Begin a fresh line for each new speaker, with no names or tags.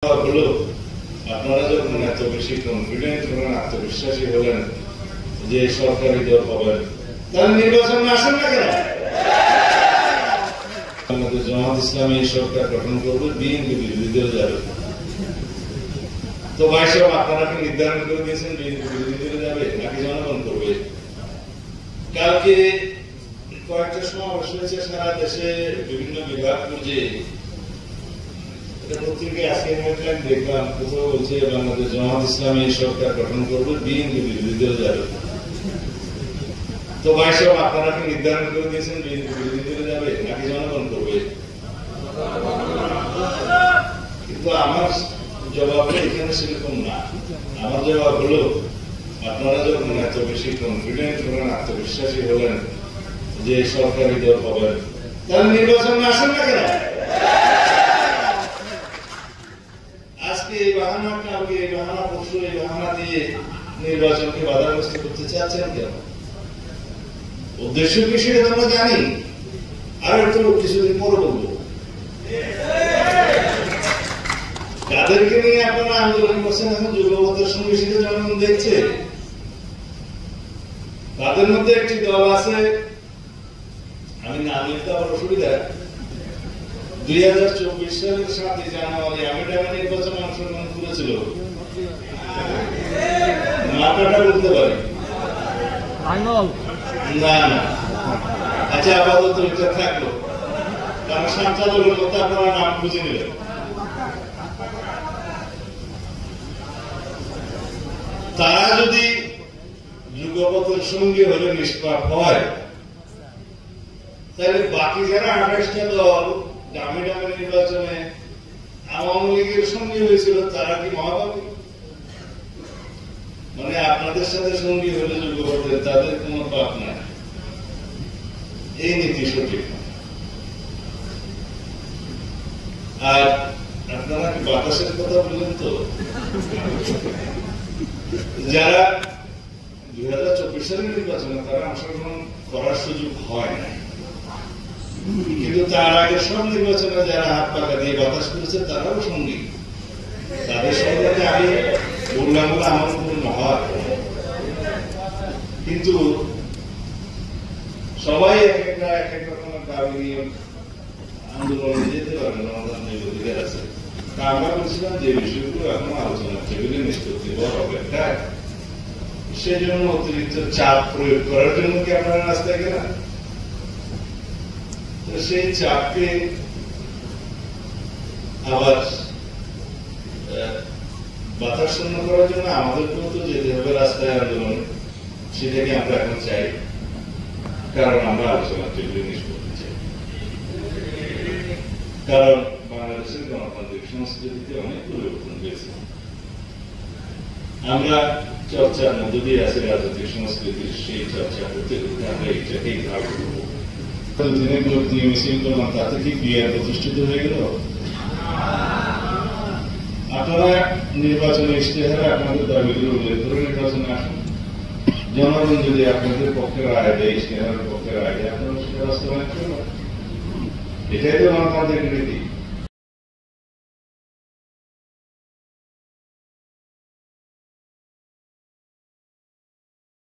হলো আপনারা যখন এত বেশি কনফিডেন্ট হলেন, আত্মবিশ্বাসী হলেন যে সরকারি দল হবেন, তাহলে নির্বাচনে আসেন না কেন? আমাদের জামাত ইসলামী সরকার গঠন করবে, বিএনপি বিরোধী দলে যাবে। তো ভাই সাহেব, আপনারা কি নির্ধারণ করে দিয়েছেন বিএনপি বিরোধী দলে যাবে নাকি জনগণ করবে? কালকে কয়েকটা সমাবেশ হয়েছে সারা দেশে বিভিন্ন বিভাগ পর্যায়ে। পত্রিকায় আজকে হেডলাইন দেখলাম, কোথাও বলছে বাংলাদেশ জামাত ইসলামী সরকার গঠন করবে, বিএনপি বিরোধী দলে যাবে। তো ভাই সাহেব, আপনারা কি নির্ধারণ করে দিয়েছেন বিএনপি বিরোধী দলে যাবে নাকি জনগণ করবে? কিন্তু আমার জবাবটা এখানে সেরকম না। আমার জবাব হলো, আপনারা যখন এত বেশি কনফিডেন্ট হলেন, আত্মবিশ্বাসী হলেন যে সরকারি দল হবেন, তাহলে নির্বাচনে আসেন না কেন? আজকে এই বাহানা, কালকে এই বাহানা, পরশু এই বাহানা দিয়ে নির্বাচনকে বাধাগ্রস্ত করতে চাচ্ছেন কেন? উদ্দেশ্য কি সেটা আমরা জানি, আর একটু কিছুদিন পরে বলবো। যাদেরকে নিয়ে আপনারা আন্দোলন করছেন, এখন যুগপথের সঙ্গে সেটা জনগণ দেখছে। তাদের মধ্যে একটি দল আছে, আমি নাম লিখতে আমার অসুবিধা, 2024 সালের 7 জানুয়ারি আমি ঢাকা নির্বাচনে অংশগ্রহণ করেছিল। মাত্রাটা বলতে পারি না না, আচ্ছা আপাতত এটা থাকলো, কারণ সঞ্চালকের মধ্যে আপনারা নাম বুঝে নিলেন। তারা যদি যুগপথের সঙ্গে হলে নিষ্পাপ হয়, তাহলে বাকি যারা 28টা দল দামি দামি নির্বাচনে আওয়ামী লীগের সঙ্গে হয়েছিল, তারা কি মহাভাবী? মানে আপনাদের সাথে সঙ্গী হলে যুগপথের, তাদের কোন পাপ নাই। এই নীতি সঠিক। আর আপনারা কি বাতাসের কথা বললেন? তো যারা 2024 সালের নির্বাচনে তারা অংশগ্রহণ করার সুযোগ হয় না, কিন্তু তার আগে সব নির্বাচনে যারা হাত পাকা দিয়ে বাতাস করেছে তারাও সঙ্গী। তাদের সঙ্গে আমি বললাম আমার পূর্ণ হয়, কিন্তু সবাই এক এক রকমের দাবি নিয়ে আন্দোলনে যেতে পারেন, আমাদের যে অধিকার আছে। তা আমরা বলছিলাম যে বিষয়গুলো এখন আলোচনা টেবিলে নিষ্পত্তি হবে, সেই জন্য অতিরিক্ত চাপ প্রয়োগ করার জন্য কি আপনারা রাস্তায় গেলেন? সেই চাপকে আবার বাতাস শূন্য করার জন্য আমাদেরকেও তো যেতে হবে রাস্তায় আন্দোলন। সেটাকে আমরা এখন চাই, কারণ আমরা আলোচনা টেবিলে নিষ্পত্তি চাই। কারণ বাংলাদেশের গণতান্ত্রিক সংস্কৃতিতে অনেক পরিবর্তন হয়েছে। আমরা চর্চার মধ্য দিয়ে আছে রাজনৈতিক সংস্কৃতির, সেই চর্চা করতে করতে আমরা এইটাকেই ভাগ করবো। দিনের লোক নিয়ে মিছিল করলাম, তাতে কি বিয়ার প্রতিষ্ঠিত হয়ে গেল? আপনারা নির্বাচনে ইশতেহারে আপনাদের দাবিগুলো উল্লেখ করে নির্বাচনে আসুন। জনগণ যদি আপনাদের পক্ষে রায় দেয়, ইশতেহারের পক্ষে রায় দেয়, আপনারা সেটা বাস্তবায়ন করবেন। এটাই তো গণতান্ত্রিক নীতি।